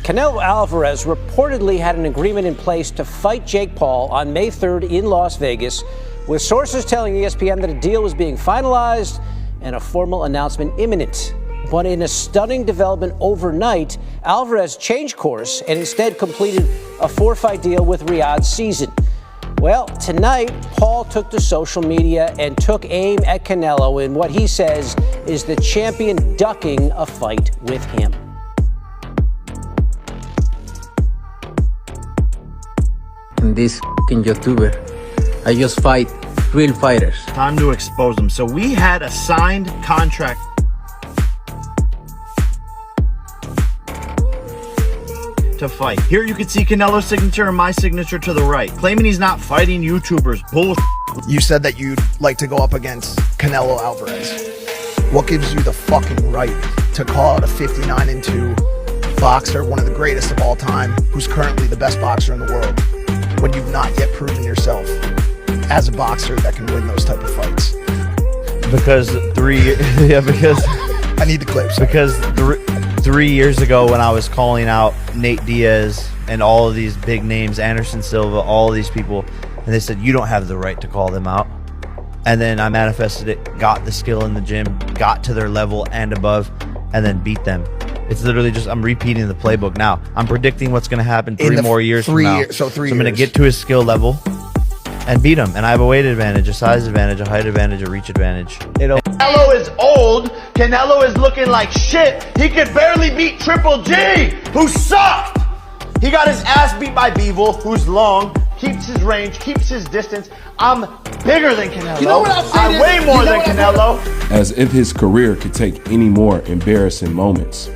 Canelo Alvarez reportedly had an agreement in place to fight Jake Paul on May 3rd in Las Vegas, with sources telling ESPN that a deal was being finalized and a formal announcement imminent. But in a stunning development overnight, Alvarez changed course and instead completed a 4-fight deal with Riyadh Season. Well, tonight, Paul took to social media and took aim at Canelo in what he says is the champion ducking a fight with him. This f***ing YouTuber, I just fight real fighters. Time to expose them. So we had a signed contract. To fight. Here you can see Canelo's signature and my signature to the right. Claiming he's not fighting YouTubers. Bull. You said that you'd like to go up against Canelo Alvarez. What gives you the fucking right to call out a 59-2 boxer, one of the greatest of all time, who's currently the best boxer in the world, when you've not yet proven yourself as a boxer that can win those type of fights? Because I need the clips. Because 3 years ago when I was calling out Nate Diaz and all of these big names, Anderson Silva, all of these people, and they said, you don't have the right to call them out. And then I manifested it, got the skill in the gym, got to their level and above, and then beat them. It's literally just, I'm repeating the playbook now. I'm predicting what's going to happen 3 more years from now. So I'm going to get to his skill level and beat him. And I have a weight advantage, a size advantage, a height advantage, a reach advantage. Canelo is old. Canelo is looking like shit. He could barely beat Triple G, who sucked. He got his ass beat by Bivol, who's long, keeps his range, keeps his distance. I'm bigger than Canelo. You know what I'll say? I weigh more than Canelo. As if his career could take any more embarrassing moments.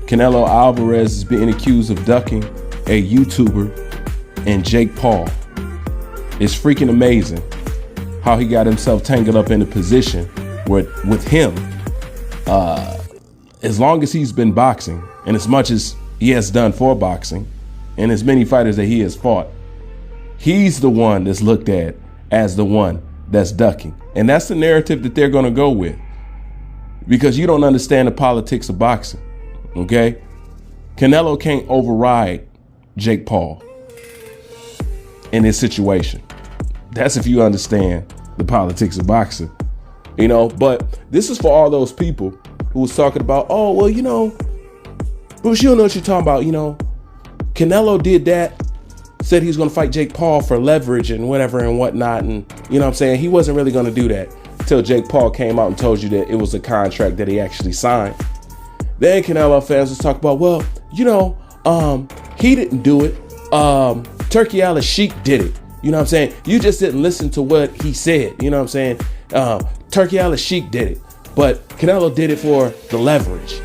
Canelo Alvarez is being accused of ducking a YouTuber and Jake Paul. It's freaking amazing how he got himself tangled up in a position where, with him, as long as he's been boxing and as much as he has done for boxing and as many fighters that he has fought, he's the one that's looked at as the one that's ducking. And that's the narrative that they're going to go with, because you don't understand the politics of boxing. Okay? Canelo can't override Jake Paul in this situation. That's if you understand the politics of boxing, you know. But this is for all those people who was talking about, oh, well, you know, Bruce, you don't know what you're talking about. You know, Canelo did that, said he was going to fight Jake Paul for leverage and whatever and whatnot. And you know what I'm saying? He wasn't really going to do that until Jake Paul came out and told you that it was a contract that he actually signed. Then Canelo fans was talking about, well, you know, he didn't do it. Turkey Al-Sheikh did it. You know what I'm saying? You just didn't listen to what he said. You know what I'm saying? Turkey Al-Sheikh did it, but Canelo did it for the leverage.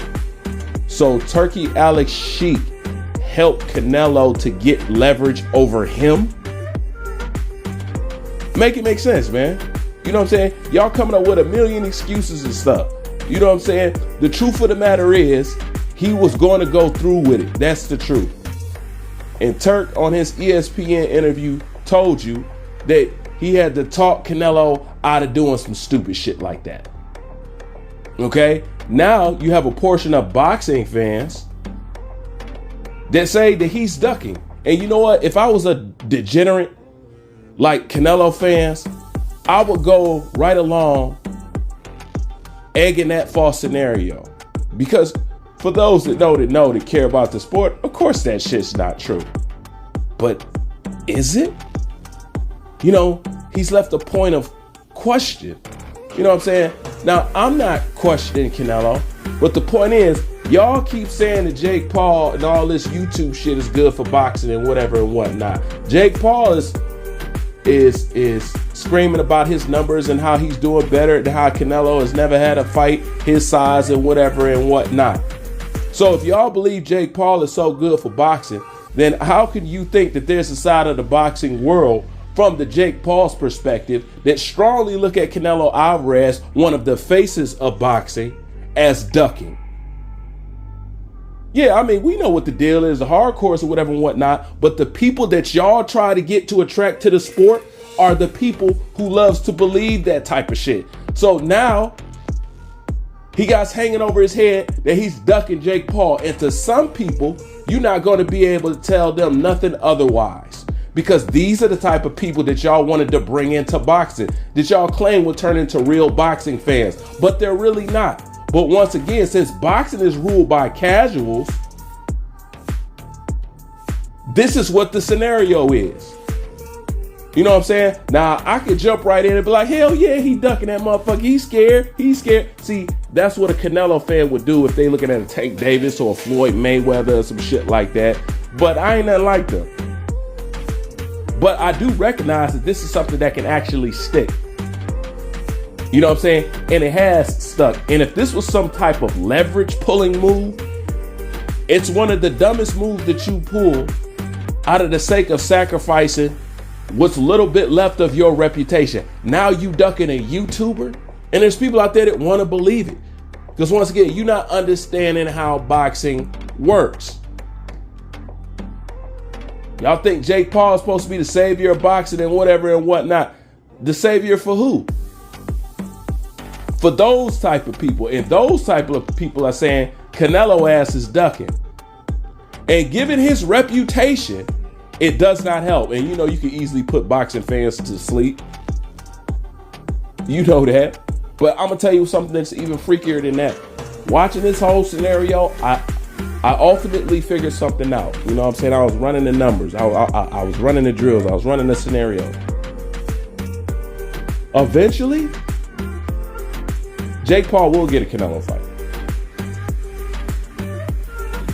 So Turkey Al-Sheikh helped Canelo to get leverage over him. Make it make sense, man. You know what I'm saying? Y'all coming up with a million excuses and stuff. You know what I'm saying? The truth of the matter is, he was going to go through with it. That's the truth. And Turk on his ESPN interview told you that he had to talk Canelo out of doing some stupid shit like that. Okay? Now you have a portion of boxing fans that say that he's ducking. And you know what? If I was a degenerate like Canelo fans, I would go right along egging that false scenario. Because for those that that care about the sport, of course that shit's not true. But is it? You know, he's left a point of question. You know what I'm saying? Now, I'm not questioning Canelo, but the point is, y'all keep saying that Jake Paul and all this YouTube shit is good for boxing and whatever and whatnot. Jake Paul is screaming about his numbers and how he's doing better and how Canelo has never had a fight his size and whatever and whatnot. So if y'all believe Jake Paul is so good for boxing, then how can you think that there's a side of the boxing world from the Jake Paul's perspective that strongly look at Canelo Alvarez, one of the faces of boxing, as ducking? Yeah, I mean, we know what the deal is, the hardcores or whatever and whatnot, but the people that y'all try to get to attract to the sport are the people who loves to believe that type of shit. So now He got hanging over his head that he's ducking Jake Paul. And to some people, you're not going to be able to tell them nothing otherwise. Because these are the type of people that y'all wanted to bring into boxing, that y'all claim would turn into real boxing fans, but they're really not. But once again, since boxing is ruled by casuals, this is what the scenario is. You know what I'm saying? Now, I could jump right in and be like, hell yeah, he ducking that motherfucker. He's scared. He's scared. See, that's what a Canelo fan would do if they looking at a Tank Davis or a Floyd Mayweather or some shit like that. But I ain't nothing like them. But I do recognize that this is something that can actually stick. You know what I'm saying? And it has stuck. And if this was some type of leverage pulling move, it's one of the dumbest moves that you pull out of the sake of sacrificing what's little bit left of your reputation. Now you ducking a YouTuber, and there's people out there that want to believe it. Because once again, you're not understanding how boxing works. Y'all think Jake Paul is supposed to be the savior of boxing and whatever and whatnot. The savior for who? For those type of people. And those type of people are saying Canelo ass is ducking. And given his reputation, it does not help. And you know, you can easily put boxing fans to sleep. You know that. But I'm going to tell you something that's even freakier than that. Watching this whole scenario, I ultimately figured something out. You know what I'm saying? I was running the numbers. I was running the drills. I was running the scenario. Eventually, Jake Paul will get a Canelo fight.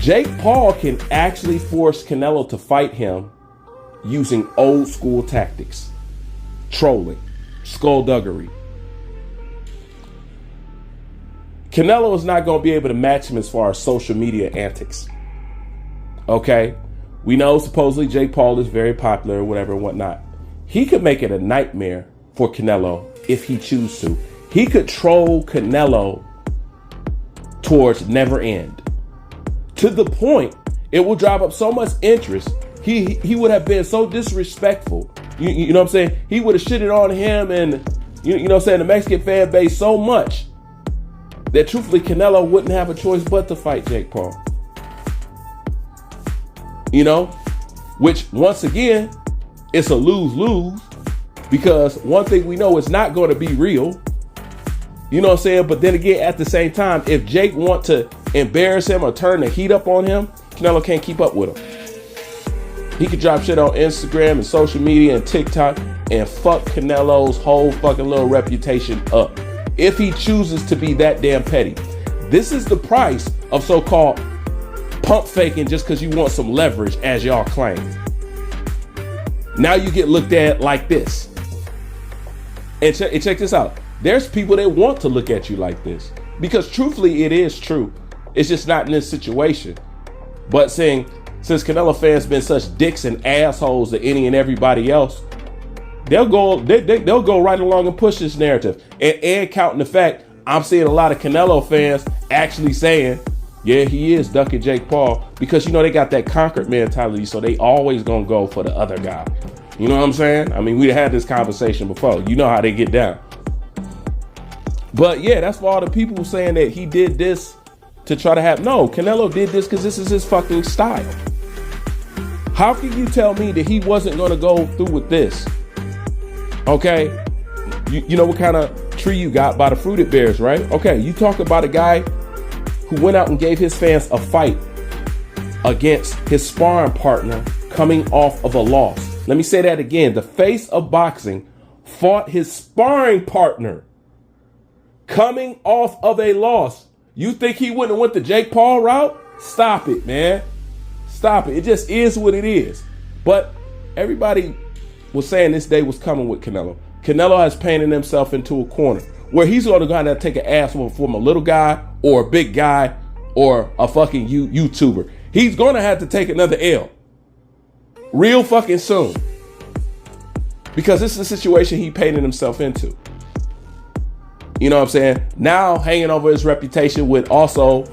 Jake Paul can actually force Canelo to fight him using old school tactics. Trolling. Skullduggery. Canelo is not going to be able to match him as far as social media antics. Okay? We know supposedly Jake Paul is very popular or whatever and whatnot. He could make it a nightmare for Canelo if he chooses to. He could troll Canelo towards never end. To the point, it will drive up so much interest. He would have been so disrespectful. You know what I'm saying? He would have shitted on him and, you know what I'm saying, the Mexican fan base so much that truthfully Canelo wouldn't have a choice but to fight Jake Paul. You know? Which, once again, it's a lose-lose, because one thing we know is not going to be real. You know what I'm saying? But then again, at the same time, if Jake want to embarrass him or turn the heat up on him, Canelo can't keep up with him. He could drop shit on Instagram and social media and TikTok and fuck Canelo's whole fucking little reputation up, if he chooses to be that damn petty. This is the price of so-called pump faking just because you want some leverage, as y'all claim. Now you get looked at like this. And check this out. There's people that want to look at you like this, because truthfully, it is true. It's just not in this situation. But saying, since Canelo fans been such dicks and assholes to any and everybody else, they'll go right along and push this narrative. And counting the fact, I'm seeing a lot of Canelo fans actually saying, yeah, he is ducking Jake Paul, because, you know, they got that conquered mentality, so they always gonna go for the other guy. You know what I'm saying? I mean, we had this conversation before. You know how they get down. But yeah, that's for all the people saying that he did this to try to have. No, Canelo did this because this is his fucking style. How can you tell me that he wasn't going to go through with this? Okay. You know what kind of tree you got by the fruit it bears, right? Okay. You talk about a guy who went out and gave his fans a fight against his sparring partner coming off of a loss. Let me say that again. The face of boxing fought his sparring partner coming off of a loss. You think he wouldn't have went the Jake Paul route? Stop it, man. Stop it. It just is what it is. But everybody was saying this day was coming with Canelo. Canelo has painted himself into a corner where he's going to go out there and take an ass from a little guy or a big guy or a fucking YouTuber. He's going to have to take another L real fucking soon, because this is a situation he painted himself into. You know what I'm saying? Now hanging over his reputation with also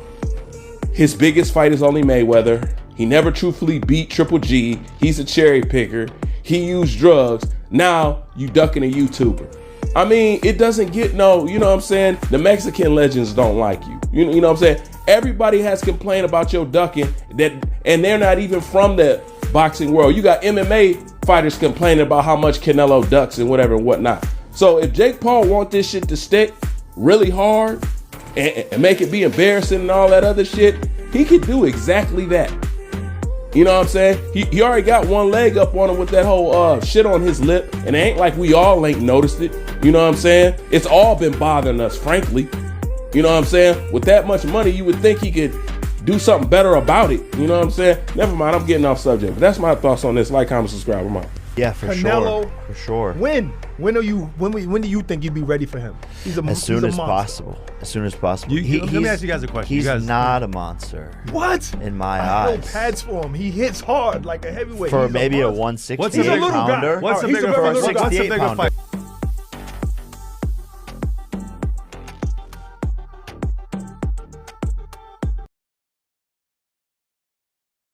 his biggest fight is only Mayweather. He never truthfully beat Triple G. He's a cherry picker. He used drugs. Now you ducking a YouTuber. I mean, it doesn't get no, you know what I'm saying? The Mexican legends don't like you. You know what I'm saying? Everybody has complained about your ducking, and they're not even from the boxing world. You got MMA fighters complaining about how much Canelo ducks and whatever and whatnot. So if Jake Paul want this shit to stick really hard and make it be embarrassing and all that other shit, he could do exactly that. You know what I'm saying? He already got one leg up on him with that whole shit on his lip, and it ain't like we all ain't noticed it. You know what I'm saying? It's all been bothering us, frankly. You know what I'm saying? With that much money, you would think he could do something better about it. You know what I'm saying? Never mind, I'm getting off subject. But that's my thoughts on this. Like, comment, subscribe. I'm out. Yeah, for Canelo, sure. For sure. When do you think you'd be ready for him? As soon as possible. As soon as possible. Let me ask you guys a question. He's not a monster. What? In my I eyes. know pads for him. He hits hard like a heavyweight. For He's maybe a monster. 168 pounder. What's a bigger fight?